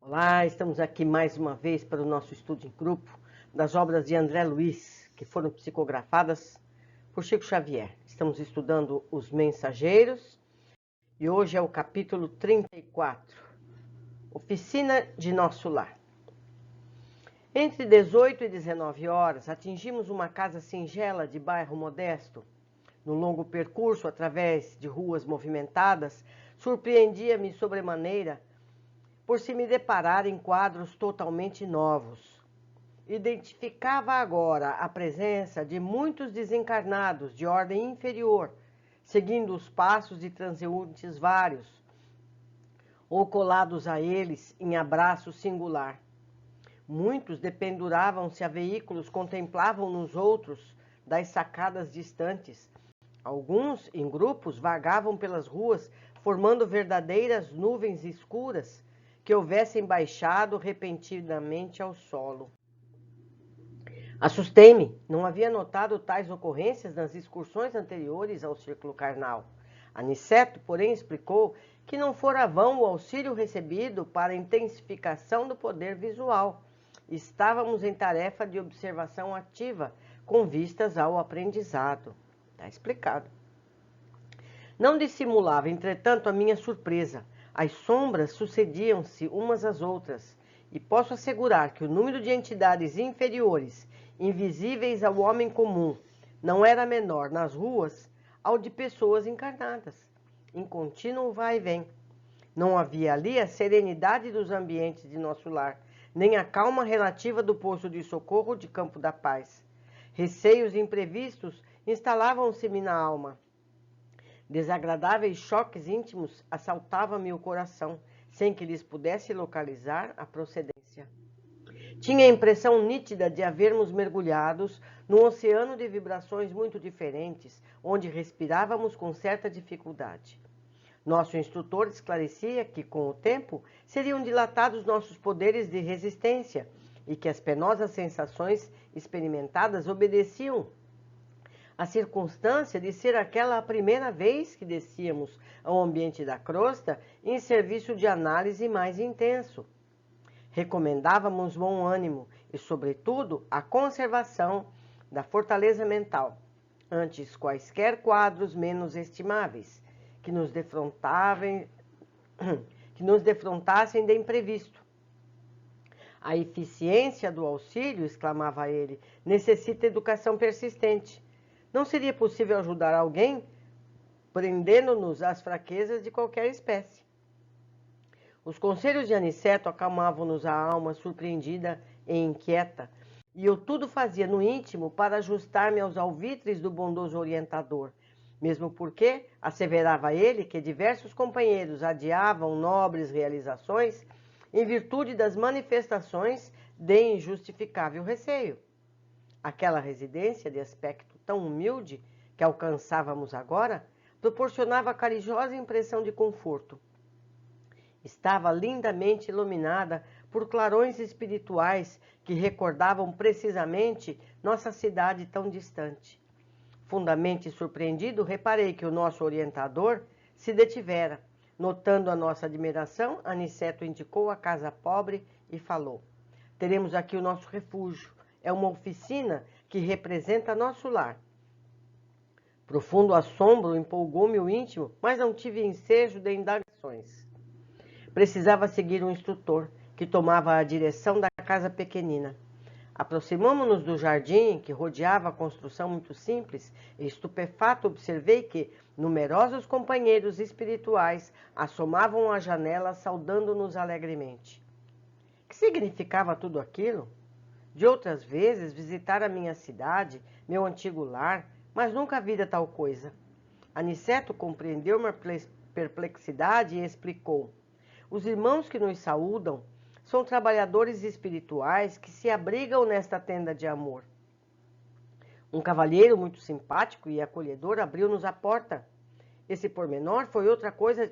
Olá, estamos aqui mais uma vez para o nosso estudo em grupo das obras de André Luiz, que foram psicografadas por Chico Xavier. Estamos estudando Os Mensageiros e hoje é o capítulo 34, Oficina de Nosso Lar. Entre 18 e 19 horas, atingimos uma casa singela de bairro modesto. No longo percurso, através de ruas movimentadas, surpreendia-me sobremaneira por se me deparar em quadros totalmente novos. Identificava agora a presença de muitos desencarnados de ordem inferior, seguindo os passos de transeuntes vários, ou colados a eles em abraço singular. Muitos dependuravam-se a veículos, contemplavam nos outros das sacadas distantes. Alguns, em grupos, vagavam pelas ruas, formando verdadeiras nuvens escuras, que houvessem baixado repentinamente ao solo. Assustei-me, não havia notado tais ocorrências nas excursões anteriores ao círculo carnal. Aniceto, porém, explicou que não fora vão o auxílio recebido para a intensificação do poder visual. Estávamos em tarefa de observação ativa, com vistas ao aprendizado. Está explicado. Não dissimulava, entretanto, a minha surpresa. As sombras sucediam-se umas às outras, e posso assegurar que o número de entidades inferiores, invisíveis ao homem comum, não era menor nas ruas ao de pessoas encarnadas, em contínuo vai e vem. Não havia ali a serenidade dos ambientes de nosso lar, nem a calma relativa do posto de socorro de Campo da Paz. Receios imprevistos instalavam-se-me na alma. Desagradáveis choques íntimos assaltavam-me o coração, sem que lhes pudesse localizar a procedência. Tinha a impressão nítida de havermos mergulhados num oceano de vibrações muito diferentes, onde respirávamos com certa dificuldade. Nosso instrutor esclarecia que, com o tempo, seriam dilatados nossos poderes de resistência e que as penosas sensações experimentadas obedeciam a circunstância de ser aquela a primeira vez que descíamos ao ambiente da crosta em serviço de análise mais intenso. Recomendávamos bom ânimo e, sobretudo, a conservação da fortaleza mental, antes quaisquer quadros menos estimáveis, que nos defrontassem de imprevisto. A eficiência do auxílio, exclamava ele, necessita educação persistente. Não seria possível ajudar alguém prendendo-nos às fraquezas de qualquer espécie. Os conselhos de Aniceto acalmavam-nos a alma surpreendida e inquieta, e eu tudo fazia no íntimo para ajustar-me aos alvitres do bondoso orientador, mesmo porque, asseverava ele, que diversos companheiros adiavam nobres realizações em virtude das manifestações de injustificável receio. Aquela residência de aspecto tão humilde que alcançávamos agora proporcionava a carijosa impressão de conforto. Estava lindamente iluminada por clarões espirituais que recordavam precisamente nossa cidade tão distante. Fundamente surpreendido, reparei que o nosso orientador se detivera. Notando a nossa admiração, Aniceto indicou a casa pobre e falou: teremos aqui o nosso refúgio. É uma oficina que representa nosso lar. Profundo assombro empolgou-me o íntimo, mas não tive ensejo de indagações. Precisava seguir um instrutor, que tomava a direção da casa pequenina. Aproximamo-nos do jardim, que rodeava a construção muito simples, e estupefato observei que numerosos companheiros espirituais assomavam à janela, saudando-nos alegremente. Que significava tudo aquilo? De outras vezes visitara a minha cidade, meu antigo lar, mas nunca vira tal coisa. Aniceto compreendeu minha perplexidade e explicou: os irmãos que nos saúdam são trabalhadores espirituais que se abrigam nesta tenda de amor. Um cavalheiro muito simpático e acolhedor abriu-nos a porta. Esse pormenor foi outra coisa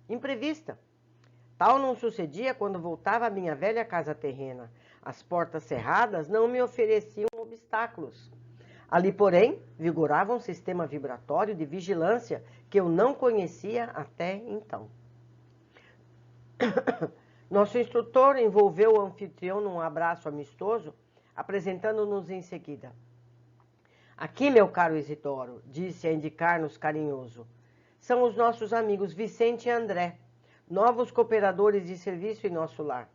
imprevista. Tal não sucedia quando voltava à minha velha casa terrena. As portas cerradas não me ofereciam obstáculos. Ali, porém, vigorava um sistema vibratório de vigilância que eu não conhecia até então. Nosso instrutor envolveu o anfitrião num abraço amistoso, apresentando-nos em seguida. Aqui, meu caro Isidoro, disse a indicar-nos carinhoso, são os nossos amigos Vicente e André, novos cooperadores de serviço em nosso lar.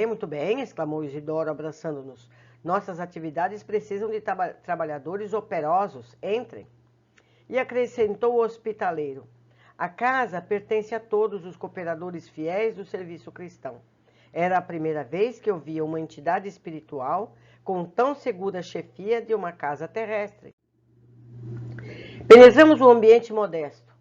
Muito bem, exclamou Isidoro, abraçando-nos. Nossas atividades precisam de trabalhadores operosos. Entrem. E acrescentou o hospitaleiro. A casa pertence a todos os cooperadores fiéis do serviço cristão. Era a primeira vez que eu via uma entidade espiritual com tão segura chefia de uma casa terrestre. Penetramos o ambiente modesto.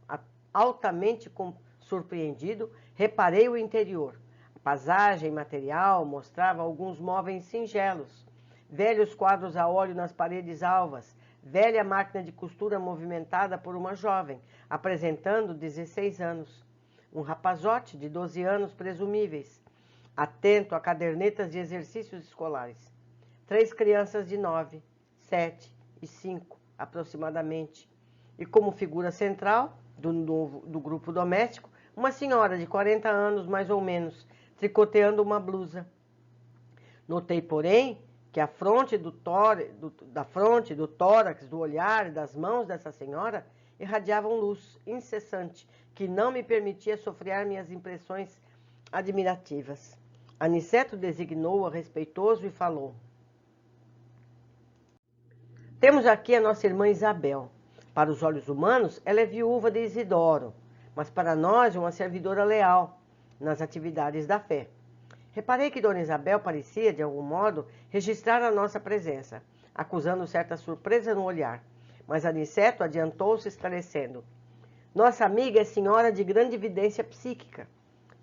Altamente surpreendido, reparei o interior. A paisagem material mostrava alguns móveis singelos, velhos quadros a óleo nas paredes alvas, velha máquina de costura movimentada por uma jovem, apresentando 16 anos. Um rapazote de 12 anos presumíveis, atento a cadernetas de exercícios escolares. 3 crianças de 9, 7 e 5, aproximadamente. E como figura central do grupo doméstico, uma senhora de 40 anos, mais ou menos, tricoteando uma blusa. Notei, porém, que a fronte do tórax, do olhar e das mãos dessa senhora irradiavam luz incessante, que não me permitia sofrear minhas impressões admirativas. Aniceto designou-a respeitoso e falou. Temos aqui a nossa irmã Isabel. Para os olhos humanos, ela é viúva de Isidoro, mas para nós é uma servidora leal nas atividades da fé. Reparei que Dona Isabel parecia, de algum modo, registrar a nossa presença, acusando certa surpresa no olhar. Mas Aniceto adiantou-se esclarecendo. Nossa amiga é senhora de grande evidência psíquica,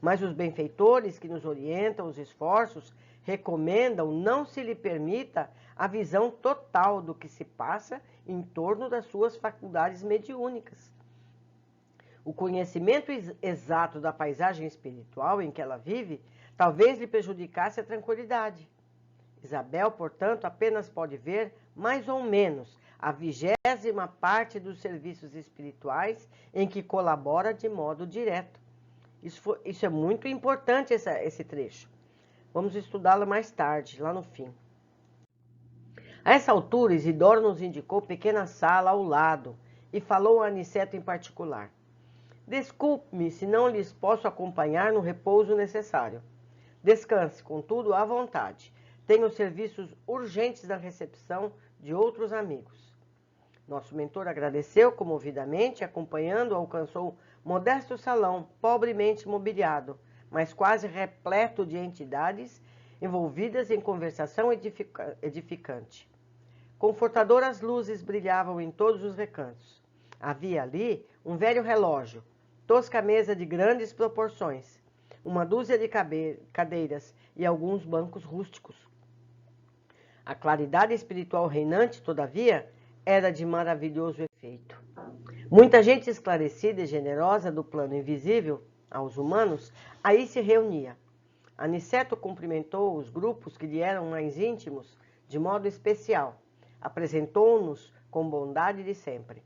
mas os benfeitores que nos orientam os esforços recomendam não se lhe permita a visão total do que se passa em torno das suas faculdades mediúnicas. O conhecimento exato da paisagem espiritual em que ela vive talvez lhe prejudicasse a tranquilidade. Isabel, portanto, apenas pode ver, mais ou menos, a 20ª parte dos serviços espirituais em que colabora de modo direto. Isso é muito importante, esse trecho. Vamos estudá-lo mais tarde, lá no fim. A essa altura, Isidoro nos indicou pequena sala ao lado e falou a Aniceto em particular. Desculpe-me se não lhes posso acompanhar no repouso necessário. Descanse, contudo, à vontade. Tenho serviços urgentes na recepção de outros amigos. Nosso mentor agradeceu comovidamente, acompanhando, alcançou modesto salão, pobremente mobiliado, mas quase repleto de entidades envolvidas em conversação edificante. Confortadoras luzes brilhavam em todos os recantos. Havia ali um velho relógio, tosca mesa de grandes proporções, uma dúzia de cadeiras e alguns bancos rústicos. A claridade espiritual reinante, todavia, era de maravilhoso efeito. Muita gente esclarecida e generosa do plano invisível aos humanos aí se reunia. Aniceto cumprimentou os grupos que lhe eram mais íntimos de modo especial. Apresentou-nos com bondade de sempre.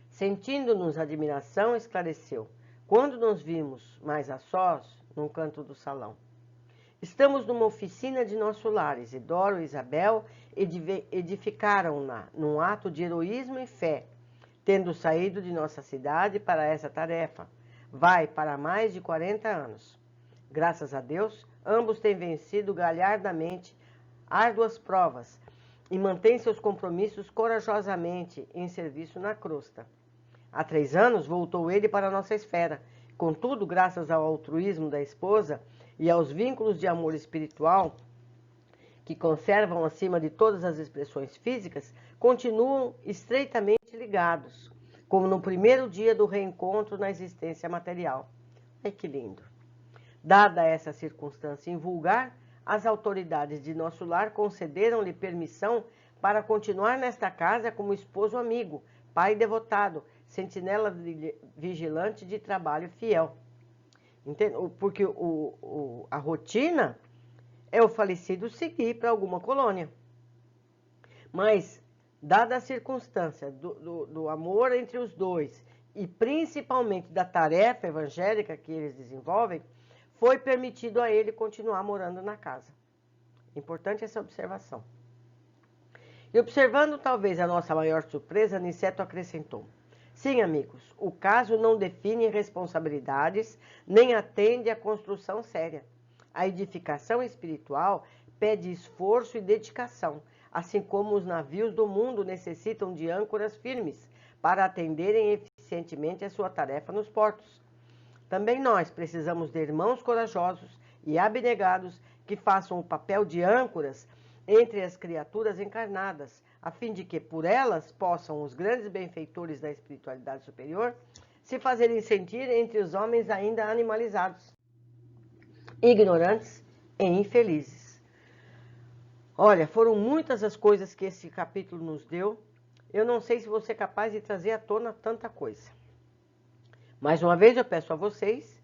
Sentindo-nos admiração, esclareceu. Quando nos vimos mais a sós, num canto do salão. Estamos numa oficina de nosso lar. Isidoro e Isabel edificaram-na num ato de heroísmo e fé, tendo saído de nossa cidade para essa tarefa. Vai para mais de 40 anos. Graças a Deus, ambos têm vencido galhardamente árduas provas e mantêm seus compromissos corajosamente em serviço na crosta. Há 3 anos voltou ele para a nossa esfera. Contudo, graças ao altruísmo da esposa e aos vínculos de amor espiritual que conservam acima de todas as expressões físicas, continuam estreitamente ligados, como no primeiro dia do reencontro na existência material. Ai, que lindo! Dada essa circunstância invulgar, as autoridades de nosso lar concederam-lhe permissão para continuar nesta casa como esposo amigo, pai devotado, sentinela vigilante de trabalho fiel. Porque a rotina é o falecido seguir para alguma colônia. Mas, dada a circunstância do amor entre os dois e principalmente da tarefa evangélica que eles desenvolvem, foi permitido a ele continuar morando na casa. Importante essa observação. E observando talvez a nossa maior surpresa, Aniceto acrescentou: sim, amigos, o caso não define responsabilidades, nem atende à construção séria. A edificação espiritual pede esforço e dedicação, assim como os navios do mundo necessitam de âncoras firmes para atenderem eficientemente a sua tarefa nos portos. Também nós precisamos de irmãos corajosos e abnegados que façam o papel de âncoras entre as criaturas encarnadas, a fim de que por elas possam os grandes benfeitores da espiritualidade superior se fazerem sentir entre os homens ainda animalizados, ignorantes e infelizes. Olha, foram muitas as coisas que esse capítulo nos deu. Eu não sei se você é capaz de trazer à tona tanta coisa. Mais uma vez eu peço a vocês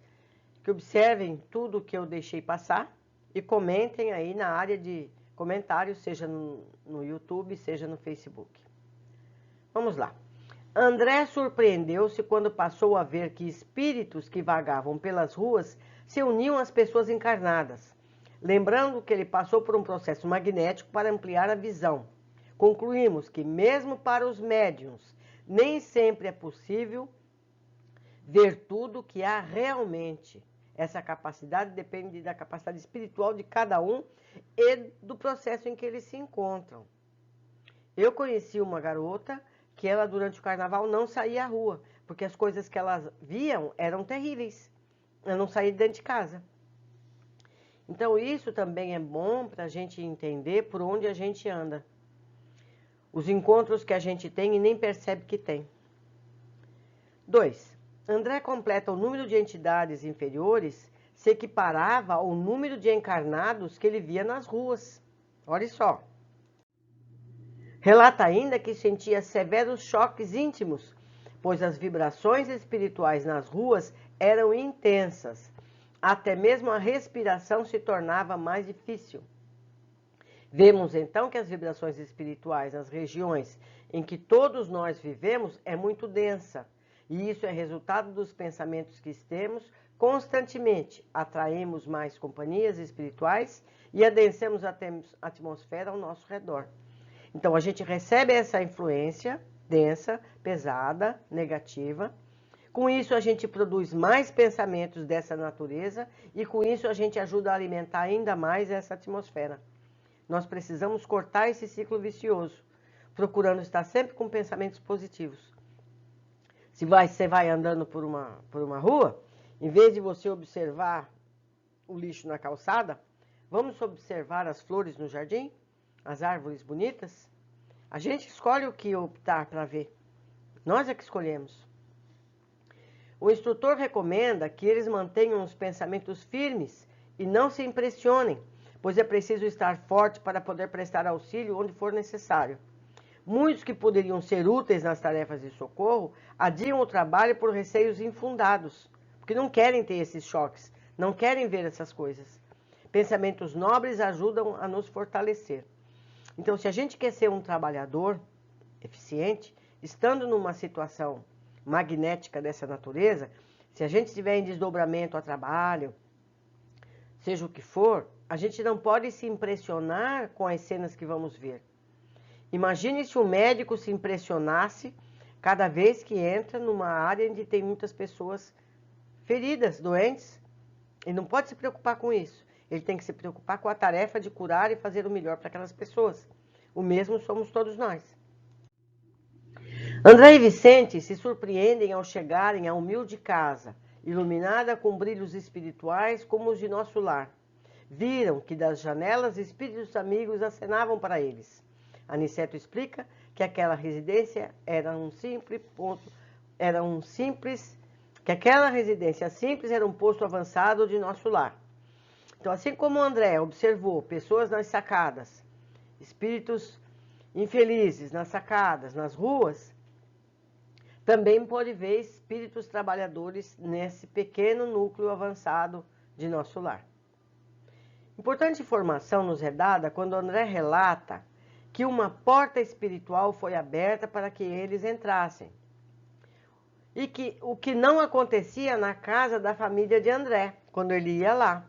que observem tudo que eu deixei passar e comentem aí na área de comentários, seja no YouTube, seja no Facebook. Vamos lá. André surpreendeu-se quando passou a ver que espíritos que vagavam pelas ruas se uniam às pessoas encarnadas, lembrando que ele passou por um processo magnético para ampliar a visão. Concluímos que mesmo para os médiuns nem sempre é possível ver tudo o que há realmente. Essa capacidade depende da capacidade espiritual de cada um e do processo em que eles se encontram. Eu conheci uma garota que ela durante o carnaval não saía à rua, porque as coisas que elas viam eram terríveis. Ela não saía de dentro de casa. Então isso também é bom para a gente entender por onde a gente anda. Os encontros que a gente tem e nem percebe que tem. 2. André completa o número de entidades inferiores se equiparava ao número de encarnados que ele via nas ruas. Olha só. Relata ainda que sentia severos choques íntimos, pois as vibrações espirituais nas ruas eram intensas. Até mesmo a respiração se tornava mais difícil. Vemos então que as vibrações espirituais nas regiões em que todos nós vivemos é muito densa. E isso é resultado dos pensamentos que temos constantemente. Atraímos mais companhias espirituais e adensemos a atmosfera ao nosso redor. Então, a gente recebe essa influência densa, pesada, negativa. Com isso, a gente produz mais pensamentos dessa natureza e, com isso, a gente ajuda a alimentar ainda mais essa atmosfera. Nós precisamos cortar esse ciclo vicioso, procurando estar sempre com pensamentos positivos. Se você vai andando por uma rua, em vez de você observar o lixo na calçada, vamos observar as flores no jardim, as árvores bonitas. A gente escolhe o que optar para ver. Nós é que escolhemos. O instrutor recomenda que eles mantenham os pensamentos firmes e não se impressionem, pois é preciso estar forte para poder prestar auxílio onde for necessário. Muitos que poderiam ser úteis nas tarefas de socorro adiam o trabalho por receios infundados, porque não querem ter esses choques, não querem ver essas coisas. Pensamentos nobres ajudam a nos fortalecer. Então, se a gente quer ser um trabalhador eficiente, estando numa situação magnética dessa natureza, se a gente estiver em desdobramento a trabalho, seja o que for, a gente não pode se impressionar com as cenas que vamos ver. Imagine se o médico se impressionasse cada vez que entra numa área onde tem muitas pessoas feridas, doentes. Ele não pode se preocupar com isso. Ele tem que se preocupar com a tarefa de curar e fazer o melhor para aquelas pessoas. O mesmo somos todos nós. André e Vicente se surpreendem ao chegarem à humilde casa, iluminada com brilhos espirituais como os de nosso lar. Viram que das janelas espíritos amigos acenavam para eles. Aniceto explica que aquela residência aquela residência simples era um posto avançado de nosso lar. Então, assim como André observou pessoas nas sacadas, espíritos infelizes nas sacadas, nas ruas, também pode ver espíritos trabalhadores nesse pequeno núcleo avançado de nosso lar. Importante informação nos é dada quando André relata que uma porta espiritual foi aberta para que eles entrassem. E que o que não acontecia na casa da família de André, quando ele ia lá.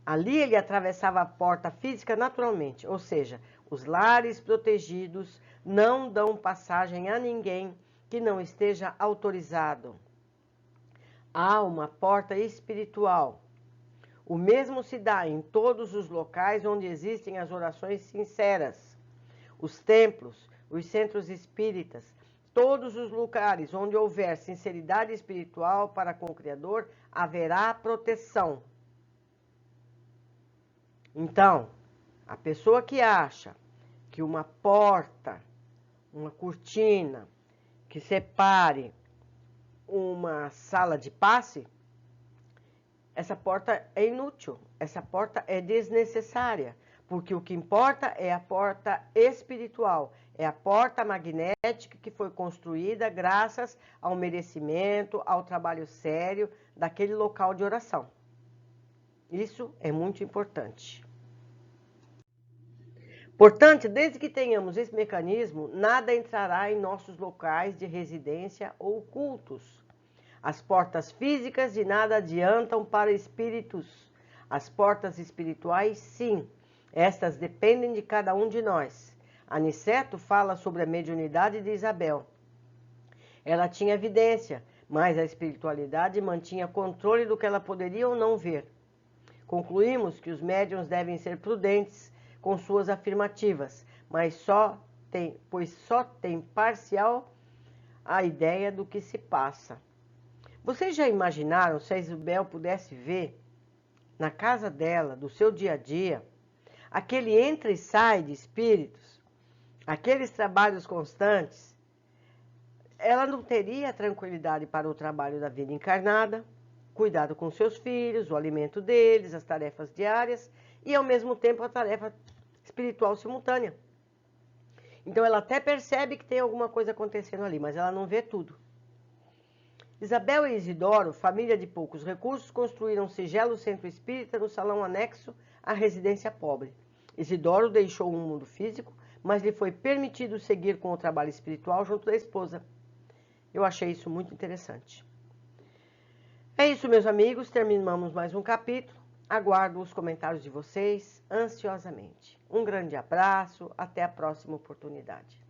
Ali ele atravessava a porta física naturalmente, ou seja, os lares protegidos não dão passagem a ninguém que não esteja autorizado. Há uma porta espiritual. O mesmo se dá em todos os locais onde existem as orações sinceras, os templos, os centros espíritas, todos os lugares onde houver sinceridade espiritual para com o Criador, haverá proteção. Então, a pessoa que acha que uma porta, uma cortina que separe uma sala de passe, essa porta é inútil, essa porta é desnecessária, porque o que importa é a porta espiritual, é a porta magnética que foi construída graças ao merecimento, ao trabalho sério daquele local de oração. Isso é muito importante. Portanto, desde que tenhamos esse mecanismo, nada entrará em nossos locais de residência ou cultos. As portas físicas de nada adiantam para espíritos. As portas espirituais, sim. Estas dependem de cada um de nós. Aniceto fala sobre a mediunidade de Isabel. Ela tinha evidência, mas a espiritualidade mantinha controle do que ela poderia ou não ver. Concluímos que os médiuns devem ser prudentes com suas afirmativas, pois só tem parcial a ideia do que se passa. Vocês já imaginaram se a Isabel pudesse ver, na casa dela, do seu dia a dia, aquele entra e sai de espíritos, aqueles trabalhos constantes? Ela não teria tranquilidade para o trabalho da vida encarnada, cuidado com seus filhos, o alimento deles, as tarefas diárias e, ao mesmo tempo, a tarefa espiritual simultânea. Então, ela até percebe que tem alguma coisa acontecendo ali, mas ela não vê tudo. Isabel e Isidoro, família de poucos recursos, construíram um singelo centro espírita no salão anexo à residência pobre. Isidoro deixou o mundo físico, mas lhe foi permitido seguir com o trabalho espiritual junto da esposa. Eu achei isso muito interessante. É isso, meus amigos, terminamos mais um capítulo. Aguardo os comentários de vocês ansiosamente. Um grande abraço, até a próxima oportunidade.